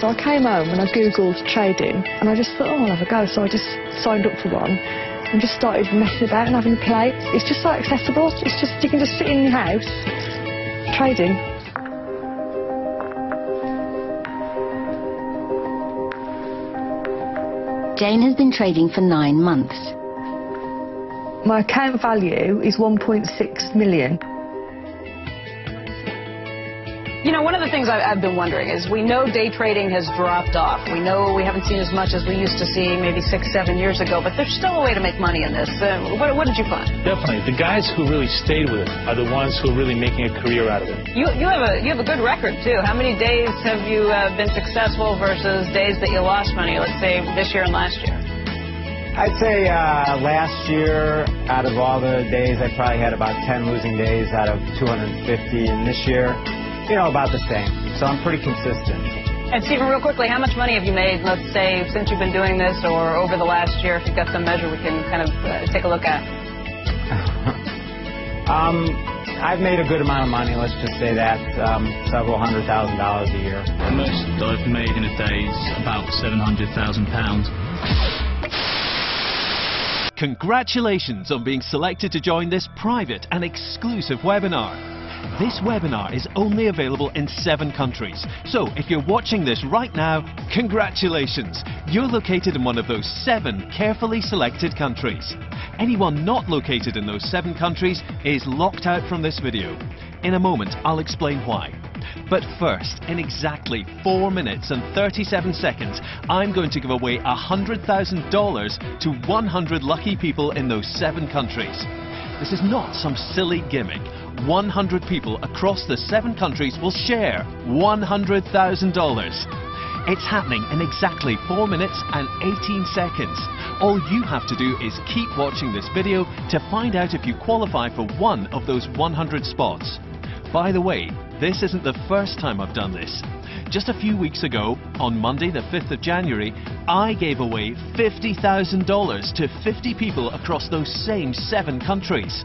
So I came home and I googled trading and I just thought, oh, I'll have a go. So I just signed up for one and just started messing about and having a play. It's just so accessible. It's just, you can just sit in your house trading. Jane has been trading for 9 months. My account value is 1.6 million. You know, one of the things I've been wondering is we know day trading has dropped off. We know we haven't seen as much as we used to see maybe 6, 7 years ago, but there's still a way to make money in this. What did you find? Definitely. The guys who really stayed with it are the ones who are really making a career out of it. You have a good record, too. How many days have you been successful versus days that you lost money, let's say this year and last year? I'd say last year, out of all the days, I probably had about 10 losing days out of 250, and this year, you know, about the same. So I'm pretty consistent. And Stephen, real quickly, how much money have you made, let's say, since you've been doing this or over the last year? If you've got some measure we can kind of take a look at. I've made a good amount of money, let's just say that, several $100,000 a year. The most I've made in a day is about £700,000. Congratulations on being selected to join this private and exclusive webinar. This webinar is only available in 7 countries, so if you're watching this right now, congratulations! You're located in one of those 7 carefully selected countries. Anyone not located in those 7 countries is locked out from this video. In a moment, I'll explain why. But first, in exactly 4 minutes and 37 seconds, I'm going to give away $100,000 to 100 lucky people in those 7 countries. This is not some silly gimmick. 100 people across the 7 countries will share $100,000. It's happening in exactly 4 minutes and 18 seconds. All you have to do is keep watching this video to find out if you qualify for one of those 100 spots. By the way, this isn't the first time I've done this. Just a few weeks ago, on Monday the 5th of January, I gave away $50,000 to 50 people across those same 7 countries.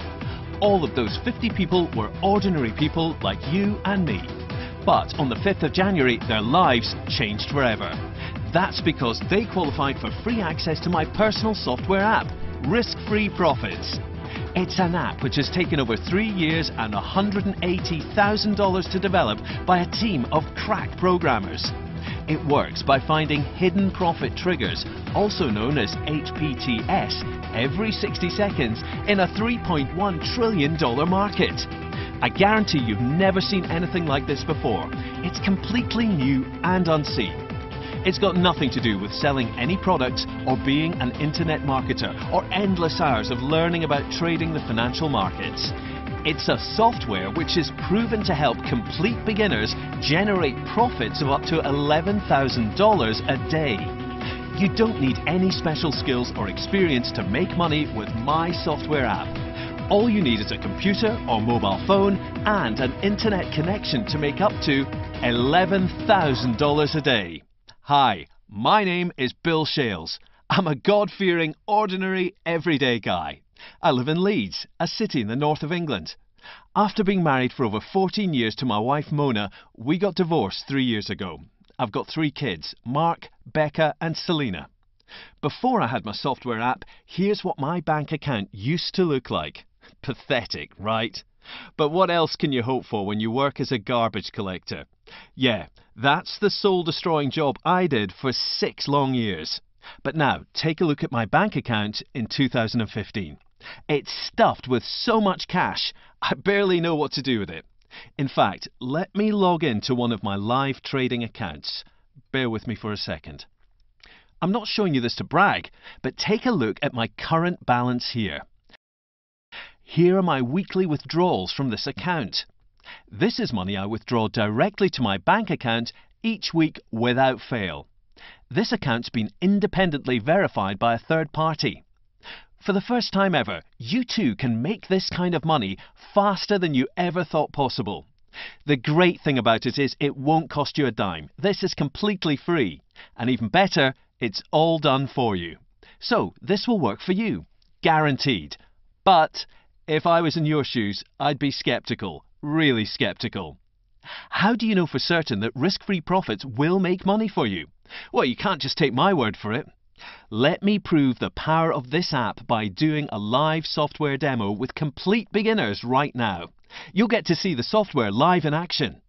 All of those 50 people were ordinary people like you and me. But on the 5th of January, their lives changed forever. That's because they qualified for free access to my personal software app, Risk-Free Profits. It's an app which has taken over 3 years and $180,000 to develop by a team of crack programmers. It works by finding hidden profit triggers, also known as HPTS, every 60 seconds in a $3.1 trillion market. I guarantee you've never seen anything like this before. It's completely new and unseen. It's got nothing to do with selling any products or being an internet marketer or endless hours of learning about trading the financial markets. It's a software which is proven to help complete beginners generate profits of up to $11,000 a day. You don't need any special skills or experience to make money with my software app. All you need is a computer or mobile phone and an internet connection to make up to $11,000 a day. Hi, my name is Bill Shales. I'm a God-fearing, ordinary, everyday guy. I live in Leeds, a city in the north of England. After being married for over 14 years to my wife Mona, we got divorced 3 years ago. I've got 3 kids, Mark, Becca and Selena. Before I had my software app, here's what my bank account used to look like. Pathetic, right? But what else can you hope for when you work as a garbage collector? Yeah, that's the soul-destroying job I did for 6 long years. But now, take a look at my bank account in 2015. It's stuffed with so much cash, I barely know what to do with it. In fact, let me log into one of my live trading accounts. Bear with me for a second. I'm not showing you this to brag, but take a look at my current balance here. Here are my weekly withdrawals from this account. This is money I withdraw directly to my bank account each week without fail. This account's been independently verified by a third party. For the first time ever, you too can make this kind of money faster than you ever thought possible. The great thing about it is it won't cost you a dime. This is completely free. And even better, it's all done for you. So this will work for you. Guaranteed. But if I was in your shoes, I'd be skeptical. Really skeptical. How do you know for certain that risk-free profits will make money for you? Well, you can't just take my word for it. Let me prove the power of this app by doing a live software demo with complete beginners right now. You'll get to see the software live in action.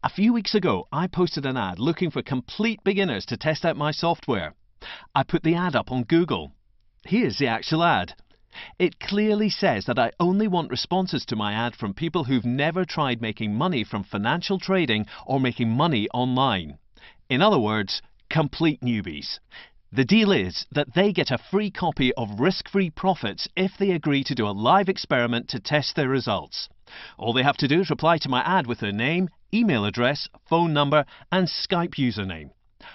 A few weeks ago, I posted an ad looking for complete beginners to test out my software. I put the ad up on Google. Here's the actual ad. It clearly says that I only want responses to my ad from people who've never tried making money from financial trading or making money online. In other words, complete newbies. The deal is that they get a free copy of Risk-Free Profits if they agree to do a live experiment to test their results. All they have to do is reply to my ad with their name, email address, phone number and Skype username.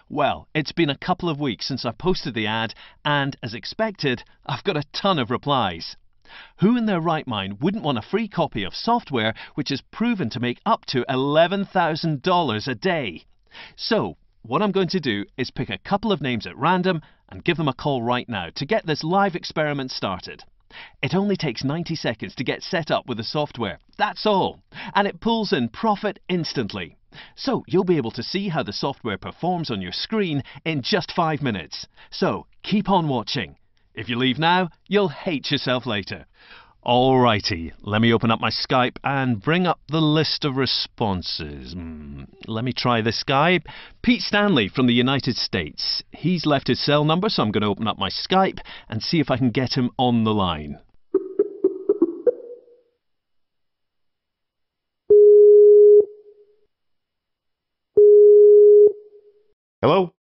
Well, it's been a couple of weeks since I posted the ad and, as expected, I've got a ton of replies. Who in their right mind wouldn't want a free copy of software which is proven to make up to $11,000 a day? So, what I'm going to do is pick a couple of names at random and give them a call right now to get this live experiment started. It only takes 90 seconds to get set up with the software, that's all, and it pulls in profit instantly. So you'll be able to see how the software performs on your screen in just 5 minutes. So keep on watching. If you leave now, you'll hate yourself later. Alrighty, let me open up my Skype and bring up the list of responses. Let me try this guy. Pete Stanley from the United States. He's left his cell number, so I'm going to open up my Skype and see if I can get him on the line. Hello?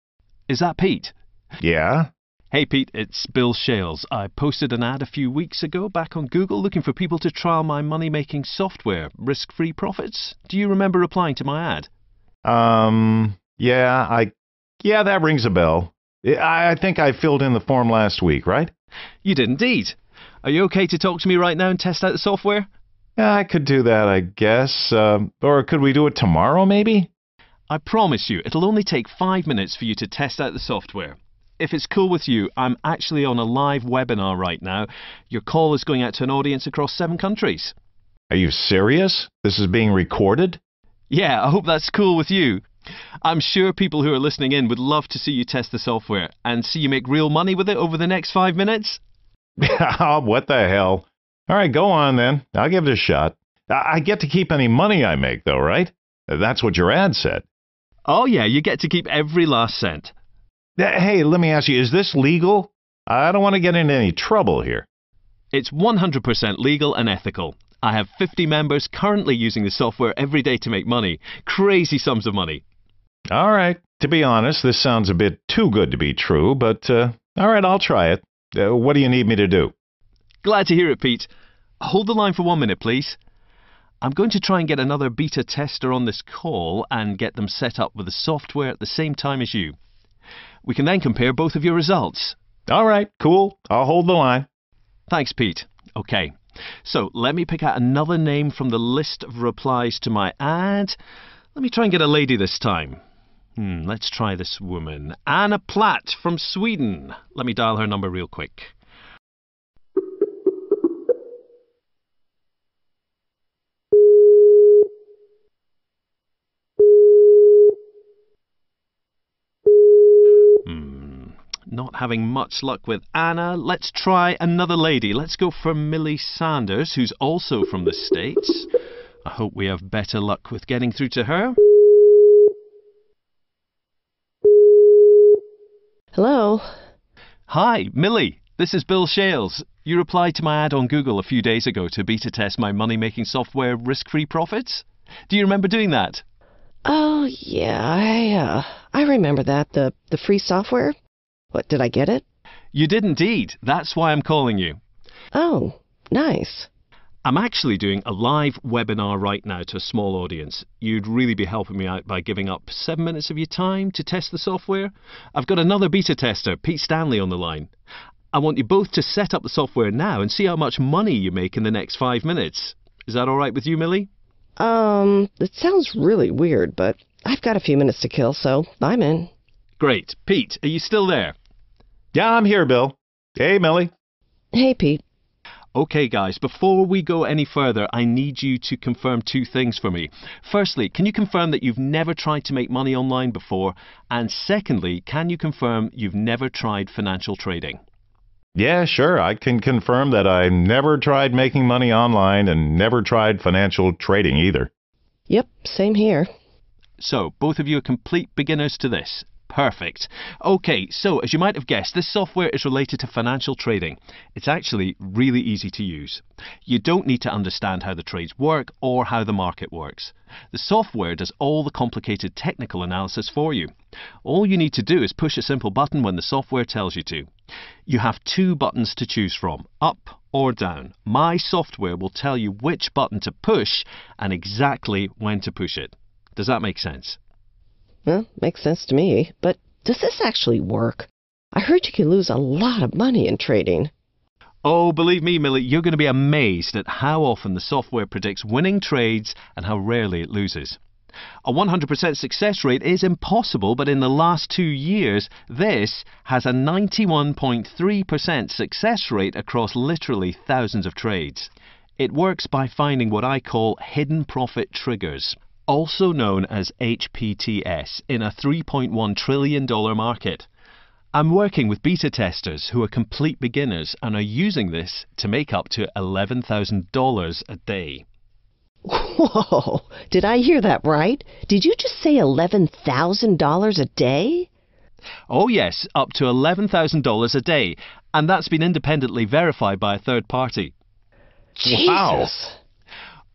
Is that Pete? Yeah? Hey Pete, it's Bill Shales. I posted an ad a few weeks ago back on Google looking for people to trial my money-making software, Risk-Free Profits. Do you remember replying to my ad? Yeah, that rings a bell. I think I filled in the form last week, right? You did indeed. Are you okay to talk to me right now and test out the software? Yeah, I could do that, I guess. Or could we do it tomorrow, maybe? I promise you, it'll only take 5 minutes for you to test out the software. If it's cool with you, I'm actually on a live webinar right now. Your call is going out to an audience across 7 countries. Are you serious? This is being recorded? Yeah, I hope that's cool with you. I'm sure people who are listening in would love to see you test the software and see you make real money with it over the next 5 minutes. What the hell? All right, go on then. I'll give it a shot. I get to keep any money I make, though, right? That's what your ad said. Oh yeah, you get to keep every last cent. Hey, let me ask you, is this legal? I don't want to get into any trouble here. It's 100% legal and ethical. I have 50 members currently using the software every day to make money. Crazy sums of money. All right. To be honest, this sounds a bit too good to be true, but all right, I'll try it. What do you need me to do? Glad to hear it, Pete. Hold the line for 1 minute, please. I'm going to try and get another beta tester on this call and get them set up with the software at the same time as you. We can then compare both of your results. All right, cool. I'll hold the line. Thanks, Pete. Okay, so let me pick out another name from the list of replies to my ad. Let me try and get a lady this time. Let's try this woman. Anna Platt from Sweden. Let me dial her number real quick. Not having much luck with Anna. Let's try another lady. Let's go for Millie Sanders, who's also from the States. I hope we have better luck with getting through to her. Hello. Hi, Millie. This is Bill Shales. You replied to my ad on Google a few days ago to beta test my money-making software, Risk-Free Profits. Do you remember doing that? Oh, yeah, I remember that. The free software? What, did I get it? You did indeed. That's why I'm calling you. Oh, nice. I'm actually doing a live webinar right now to a small audience. You'd really be helping me out by giving up 7 minutes of your time to test the software. I've got another beta tester, Pete Stanley, on the line. I want you both to set up the software now and see how much money you make in the next 5 minutes. Is that all right with you, Millie? It sounds really weird, but I've got a few minutes to kill, so I'm in. Great. Pete, are you still there? Yeah, I'm here, Bill. Hey, Millie. Hey, Pete. Okay guys, before we go any further, I need you to confirm two things for me. Firstly, can you confirm that you've never tried to make money online before? And secondly, can you confirm you've never tried financial trading? Yeah, sure. I can confirm that I never tried making money online and never tried financial trading either. Yep, same here. So, both of you are complete beginners to this. Perfect. Okay, so as you might have guessed, this software is related to financial trading. It's actually really easy to use. You don't need to understand how the trades work or how the market works. The software does all the complicated technical analysis for you. All you need to do is push a simple button when the software tells you to. You have two buttons to choose from, up or down. My software will tell you which button to push and exactly when to push it. Does that make sense? Well, makes sense to me. But does this actually work? I heard you can lose a lot of money in trading. Oh, believe me, Millie, you're going to be amazed at how often the software predicts winning trades and how rarely it loses. A 100% success rate is impossible, but in the last 2 years, this has a 91.3% success rate across literally thousands of trades. It works by finding what I call hidden profit triggers, also known as HPTS, in a $3.1 trillion market. I'm working with beta testers who are complete beginners and are using this to make up to $11,000 a day. Whoa! Did I hear that right? Did you just say $11,000 a day? Oh yes, up to $11,000 a day, and that's been independently verified by a third party. Jesus! Wow!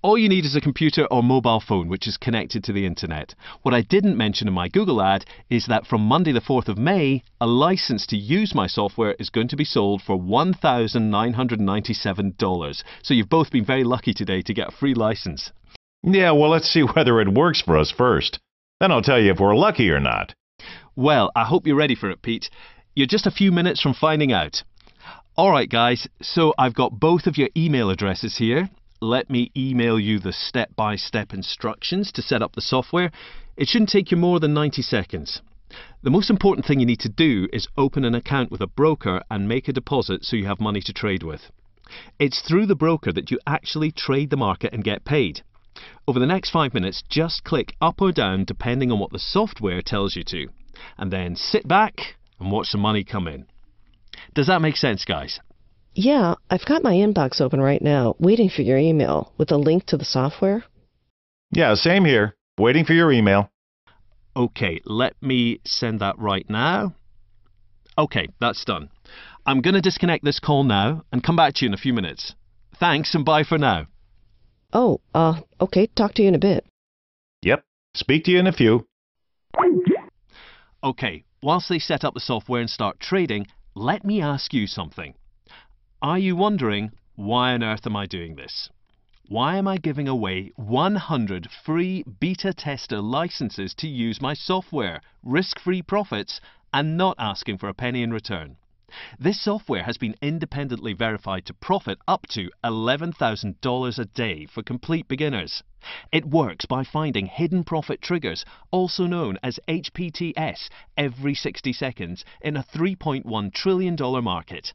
All you need is a computer or mobile phone which is connected to the internet. What I didn't mention in my Google ad is that from Monday the 4th of May, a license to use my software is going to be sold for $1,997. So you've both been very lucky today to get a free license. Yeah, well, let's see whether it works for us first. Then I'll tell you if we're lucky or not. Well, I hope you're ready for it, Pete. You're just a few minutes from finding out. Alright guys, so I've got both of your email addresses here. Let me email you the step-by-step instructions to set up the software. It shouldn't take you more than 90 seconds. The most important thing you need to do is open an account with a broker and make a deposit so you have money to trade with. It's through the broker that you actually trade the market and get paid. Over the next 5 minutes, just click up or down depending on what the software tells you to, and then sit back and watch the money come in. Does that make sense, guys? Yeah, I've got my inbox open right now, waiting for your email with a link to the software. Yeah, same here. Waiting for your email. Okay, let me send that right now. Okay, that's done. I'm going to disconnect this call now and come back to you in a few minutes. Thanks and bye for now. Oh, okay, talk to you in a bit. Yep, speak to you in a few. Okay, whilst they set up the software and start trading, let me ask you something. Are you wondering, why on earth am I doing this? Why am I giving away 100 free beta tester licenses to use my software, risk-free profits, and not asking for a penny in return? This software has been independently verified to profit up to $11,000 a day for complete beginners. It works by finding hidden profit triggers, also known as HPTS, every 60 seconds in a $3.1 trillion market.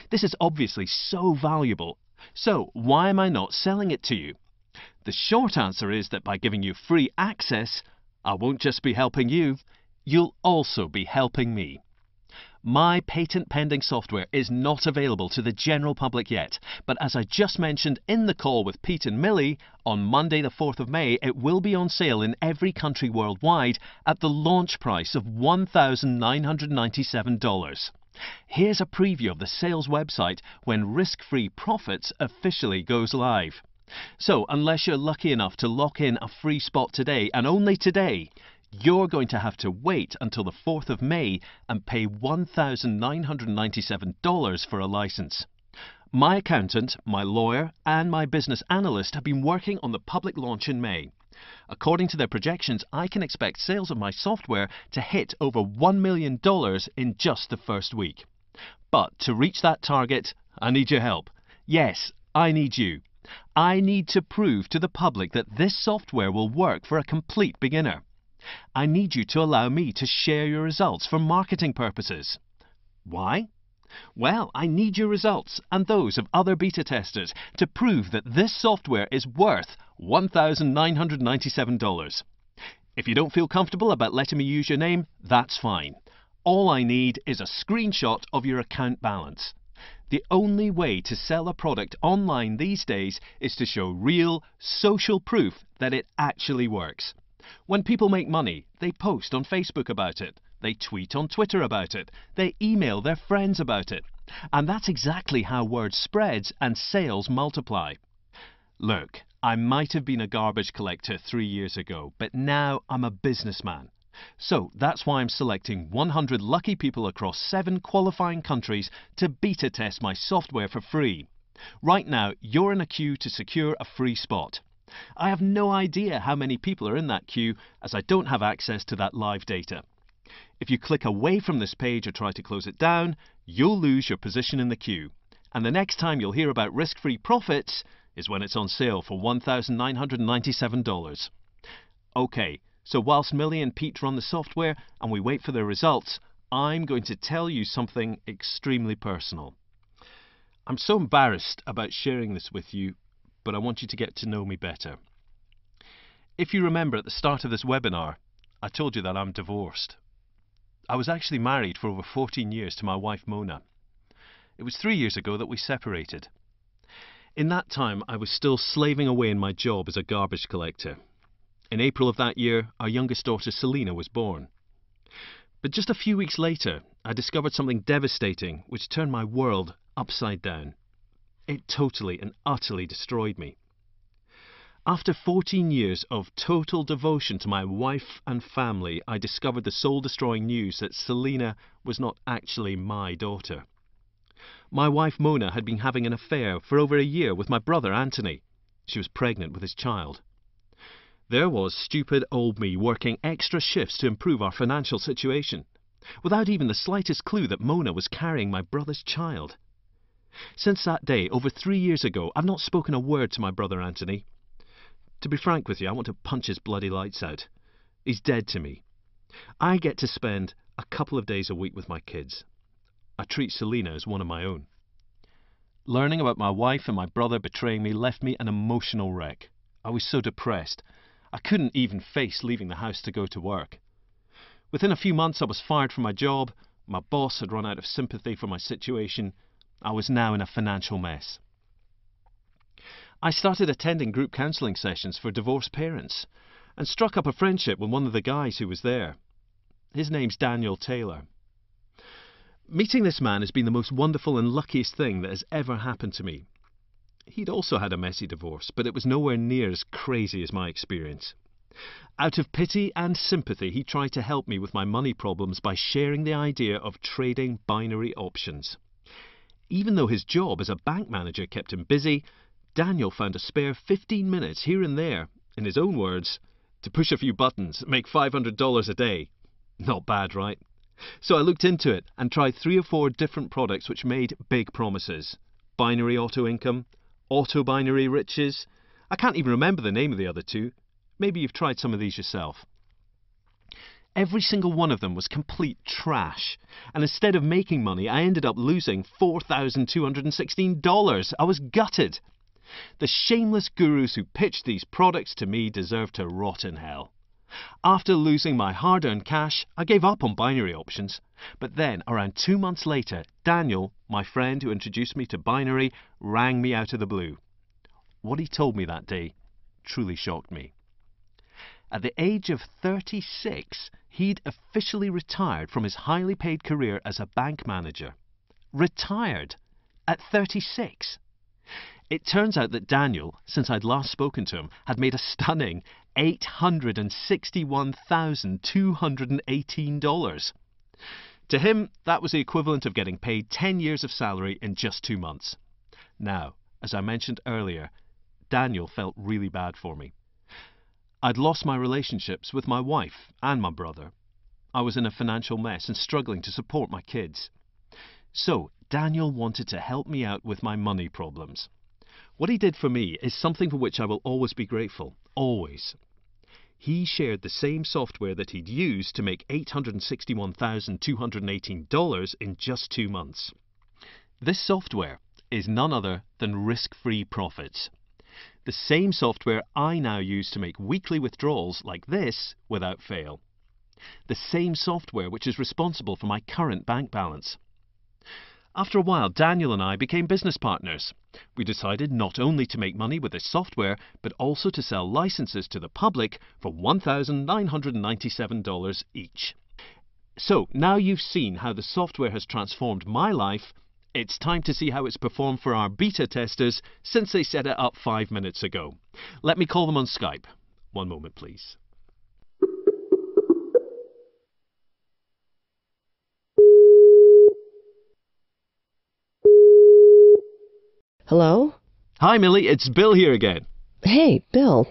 This is obviously so valuable. So why am I not selling it to you? The short answer is that by giving you free access, I won't just be helping you, you'll also be helping me. My patent-pending software is not available to the general public yet, but as I just mentioned in the call with Pete and Millie, on Monday the 4th of May it will be on sale in every country worldwide at the launch price of $1,997. Here's a preview of the sales website when Risk-Free Profits officially goes live. So, unless you're lucky enough to lock in a free spot today, and only today, you're going to have to wait until the 4th of May and pay $1,997 for a license. My accountant, my lawyer, and my business analyst have been working on the public launch in May. According to their projections, I can expect sales of my software to hit over $1 million in just the first week. But to reach that target, I need your help. Yes, I need you. I need to prove to the public that this software will work for a complete beginner. I need you to allow me to share your results for marketing purposes. Why? Well, I need your results and those of other beta testers to prove that this software is worth $1,997. If you don't feel comfortable about letting me use your name, that's fine. All I need is a screenshot of your account balance. The only way to sell a product online these days is to show real, social proof that it actually works. When people make money, they post on Facebook about it. They tweet on Twitter about it. They email their friends about it. And that's exactly how word spreads and sales multiply. Look, I might have been a garbage collector 3 years ago, but now I'm a businessman. So that's why I'm selecting 100 lucky people across 7 qualifying countries to beta test my software for free. Right now, you're in a queue to secure a free spot. I have no idea how many people are in that queue, as I don't have access to that live data. If you click away from this page or try to close it down, you'll lose your position in the queue. And the next time you'll hear about risk-free profits is when it's on sale for $1,997. OK, so whilst Millie and Pete run the software and we wait for their results, I'm going to tell you something extremely personal. I'm so embarrassed about sharing this with you, but I want you to get to know me better. If you remember at the start of this webinar, I told you that I'm divorced. I was actually married for over 14 years to my wife Mona. It was 3 years ago that we separated. In that time, I was still slaving away in my job as a garbage collector. In April of that year, our youngest daughter Selena was born. But just a few weeks later, I discovered something devastating which turned my world upside down. It totally and utterly destroyed me. After 14 years of total devotion to my wife and family, I discovered the soul-destroying news that Selena was not actually my daughter. My wife Mona had been having an affair for over a year with my brother Anthony. She was pregnant with his child. There was stupid old me working extra shifts to improve our financial situation, without even the slightest clue that Mona was carrying my brother's child. Since that day, over 3 years ago, I've not spoken a word to my brother Anthony. To be frank with you, I want to punch his bloody lights out. He's dead to me. I get to spend a couple of days a week with my kids. I treat Selena as one of my own. Learning about my wife and my brother betraying me left me an emotional wreck. I was so depressed. I couldn't even face leaving the house to go to work. Within a few months I was fired from my job. My boss had run out of sympathy for my situation. I was now in a financial mess. I started attending group counselling sessions for divorced parents and struck up a friendship with one of the guys who was there. His name's Daniel Taylor. Meeting this man has been the most wonderful and luckiest thing that has ever happened to me. He'd also had a messy divorce, but it was nowhere near as crazy as my experience. Out of pity and sympathy, he tried to help me with my money problems by sharing the idea of trading binary options. Even though his job as a bank manager kept him busy, Daniel found a spare 15 minutes here and there, in his own words, to push a few buttons, make $500 a day. Not bad, right? So I looked into it and tried 3 or 4 different products which made big promises. Binary auto income, auto binary riches. I can't even remember the name of the other 2. Maybe you've tried some of these yourself. Every single one of them was complete trash. And instead of making money, I ended up losing $4,216. I was gutted. The shameless gurus who pitched these products to me deserve to rot in hell. After losing my hard-earned cash, I gave up on binary options. But then, around 2 months later, Daniel, my friend who introduced me to binary, rang me out of the blue. What he told me that day truly shocked me. At the age of 36, he'd officially retired from his highly paid career as a bank manager. Retired at 36. It turns out that Daniel, since I'd last spoken to him, had made a stunning $861,218. To him, that was the equivalent of getting paid 10 years of salary in just 2 months. Now, as I mentioned earlier, Daniel felt really bad for me. I'd lost my relationships with my wife and my brother. I was in a financial mess and struggling to support my kids. So, Daniel wanted to help me out with my money problems. What he did for me is something for which I will always be grateful. Always. He shared the same software that he'd used to make $861,218 in just 2 months. This software is none other than Risk-Free Profits. The same software I now use to make weekly withdrawals like this without fail. The same software which is responsible for my current bank balance. After a while, Daniel and I became business partners. We decided not only to make money with this software, but also to sell licenses to the public for $1,997 each. So, now you've seen how the software has transformed my life, it's time to see how it's performed for our beta testers since they set it up 5 minutes ago. Let me call them on Skype. One moment, please. Hello? Hi, Millie. It's Bill here again. Hey, Bill.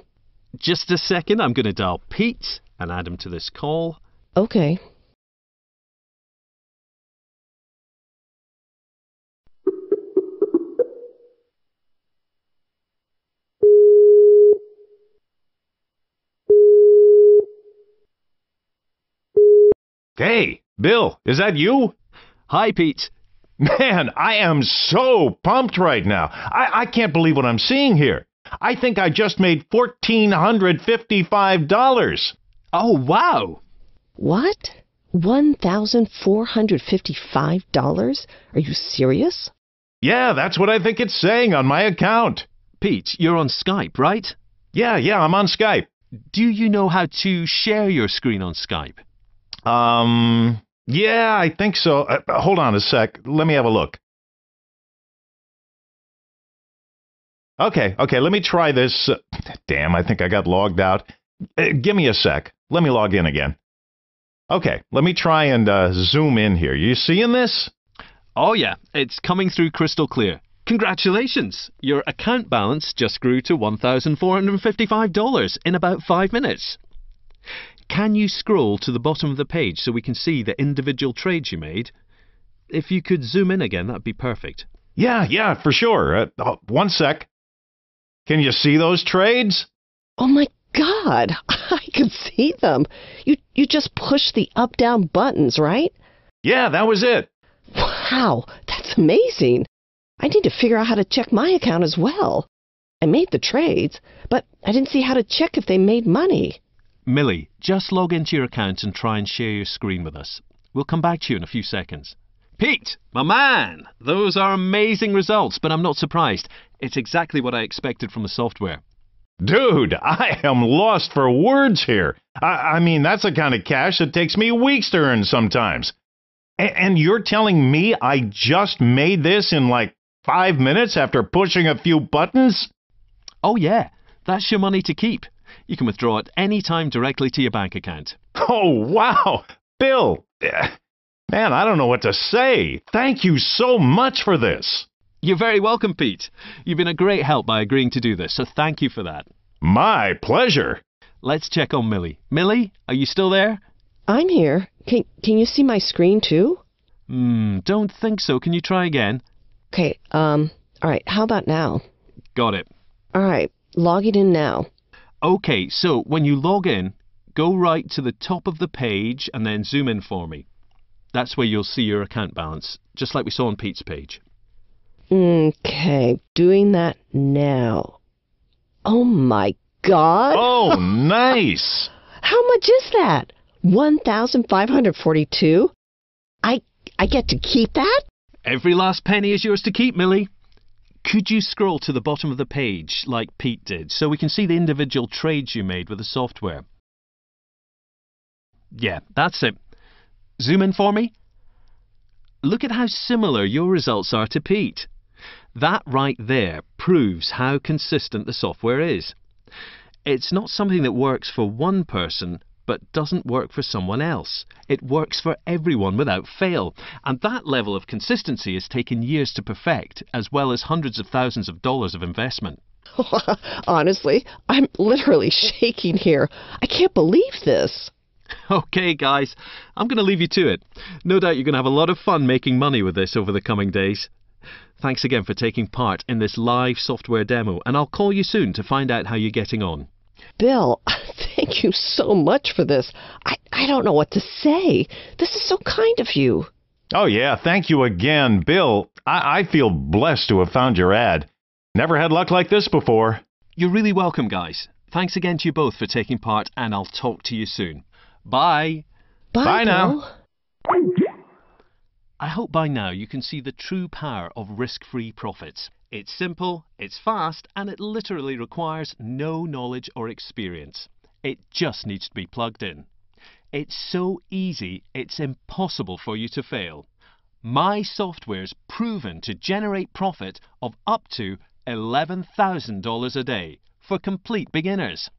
Just a second. I'm going to dial Pete and add him to this call. Okay. Hey, Bill, is that you? Hi, Pete. Man, I am so pumped right now. I can't believe what I'm seeing here. I think I just made $1,455. Oh, wow. What? $1,455? Are you serious? Yeah, that's what I think it's saying on my account. Pete, you're on Skype, right? Yeah, I'm on Skype. Do you know how to share your screen on Skype? Yeah, I think so. Hold on a sec. Let me have a look. Okay, let me try this. Damn, I think I got logged out. Give me a sec. Let me log in again. Okay, let me try and zoom in here. You seeing this? Oh yeah, it's coming through crystal clear. Congratulations! Your account balance just grew to $1,455 in about 5 minutes. Can you scroll to the bottom of the page so we can see the individual trades you made? If you could zoom in again, that'd be perfect. Yeah, for sure. One sec. Can you see those trades? Oh my God, I can see them. You just push the up-down buttons, right? Yeah, that was it. Wow, that's amazing. I need to figure out how to check my account as well. I made the trades, but I didn't see how to check if they made money. Millie, just log into your account and try and share your screen with us. We'll come back to you in a few seconds. Pete, my man! Those are amazing results, but I'm not surprised. It's exactly what I expected from the software. Dude, I am lost for words here. I mean, that's the kind of cash that takes me weeks to earn sometimes. And you're telling me I just made this in like 5 minutes after pushing a few buttons? Oh yeah, that's your money to keep. You can withdraw at any time directly to your bank account. Oh, wow. Bill, man, I don't know what to say. Thank you so much for this. You're very welcome, Pete. You've been a great help by agreeing to do this, so thank you for that. My pleasure. Let's check on Millie. Millie, are you still there? I'm here. Can you see my screen too? Don't think so. Can you try again? Okay, all right, how about now? Got it. All right, logging in now. Okay, so when you log in, go right to the top of the page and then zoom in for me. That's where you'll see your account balance, just like we saw on Pete's page. Okay, doing that now. Oh my God! Oh, nice! How much is that? 1,542? I get to keep that? Every last penny is yours to keep, Millie. Could you scroll to the bottom of the page like Pete did so we can see the individual trades you made with the software? Yeah, that's it. Zoom in for me. Look at how similar your results are to Pete. That right there proves how consistent the software is. It's not something that works for one person but doesn't work for someone else. It works for everyone without fail. And that level of consistency has taken years to perfect, as well as hundreds of thousands of dollars of investment. Honestly, I'm literally shaking here. I can't believe this. Okay, guys, I'm going to leave you to it. No doubt you're going to have a lot of fun making money with this over the coming days. Thanks again for taking part in this live software demo, and I'll call you soon to find out how you're getting on. Bill, thank you so much for this. I don't know what to say. This is so kind of you. Oh, yeah. Thank you again, Bill. I feel blessed to have found your ad. Never had luck like this before. You're really welcome, guys. Thanks again to you both for taking part, and I'll talk to you soon. Bye. Bye now. I hope by now you can see the true power of risk-free profits. It's simple, it's fast, and it literally requires no knowledge or experience. It just needs to be plugged in. It's so easy, it's impossible for you to fail. My software's proven to generate profit of up to $11,000 a day for complete beginners.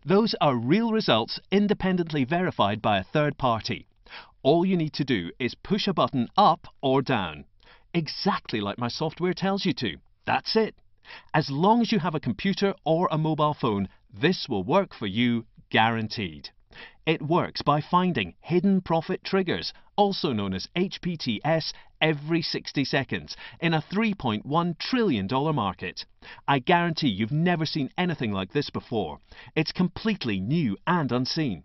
Those are real results independently verified by a third party. All you need to do is push a button up or down, exactly like my software tells you to. That's it. As long as you have a computer or a mobile phone, this will work for you, guaranteed. It works by finding hidden profit triggers, also known as HPTS, every 60 seconds in a $3.1 trillion market. I guarantee you've never seen anything like this before. It's completely new and unseen.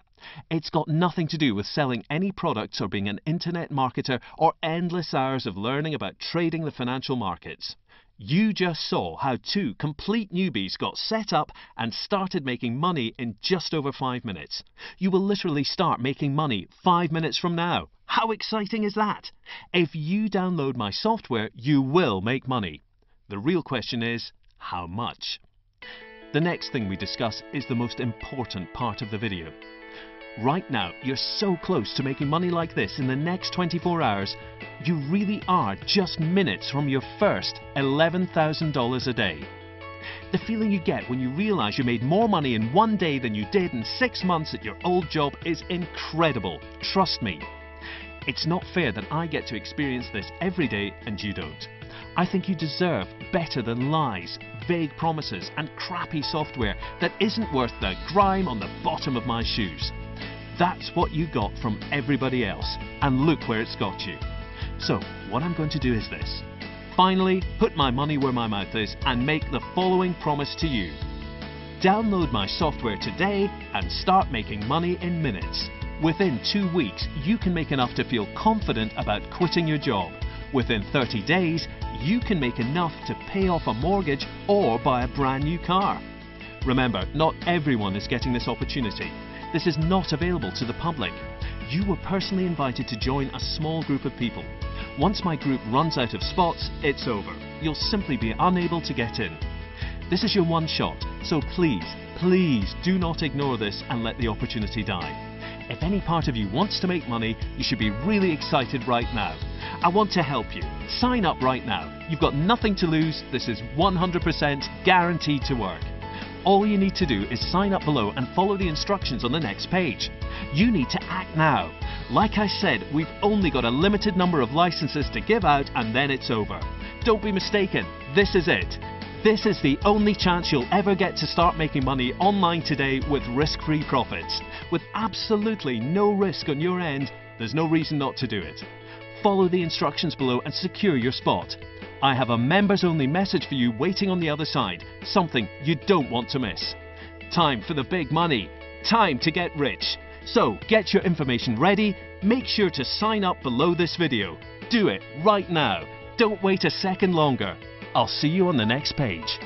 It's got nothing to do with selling any products or being an internet marketer or endless hours of learning about trading the financial markets. You just saw how two complete newbies got set up and started making money in just over 5 minutes. You will literally start making money 5 minutes from now. How exciting is that? If you download my software, you will make money. The real question is, how much? The next thing we discuss is the most important part of the video. Right now, you're so close to making money like this in the next 24 hours, you really are just minutes from your first $11,000 a day. The feeling you get when you realize you made more money in one day than you did in 6 months at your old job is incredible, trust me. It's not fair that I get to experience this every day and you don't. I think you deserve better than lies, vague promises and crappy software that isn't worth the grime on the bottom of my shoes. That's what you got from everybody else, and look where it's got you. So, what I'm going to do is this. Finally, put my money where my mouth is and make the following promise to you. Download my software today and start making money in minutes. Within 2 weeks, you can make enough to feel confident about quitting your job. Within 30 days, you can make enough to pay off a mortgage or buy a brand new car. Remember, not everyone is getting this opportunity. This is not available to the public. You were personally invited to join a small group of people. Once my group runs out of spots, it's over. You'll simply be unable to get in. This is your one shot, so please, please do not ignore this and let the opportunity die. If any part of you wants to make money, you should be really excited right now. I want to help you. Sign up right now. You've got nothing to lose. This is 100% guaranteed to work. All you need to do is sign up below and follow the instructions on the next page. You need to act now. Like I said, we've only got a limited number of licenses to give out and then it's over. Don't be mistaken, this is it. This is the only chance you'll ever get to start making money online today with risk-free profits. With absolutely no risk on your end, there's no reason not to do it. Follow the instructions below and secure your spot. I have a members-only message for you waiting on the other side, something you don't want to miss. Time for the big money. Time to get rich. So get your information ready. Make sure to sign up below this video. Do it right now. Don't wait a second longer. I'll see you on the next page.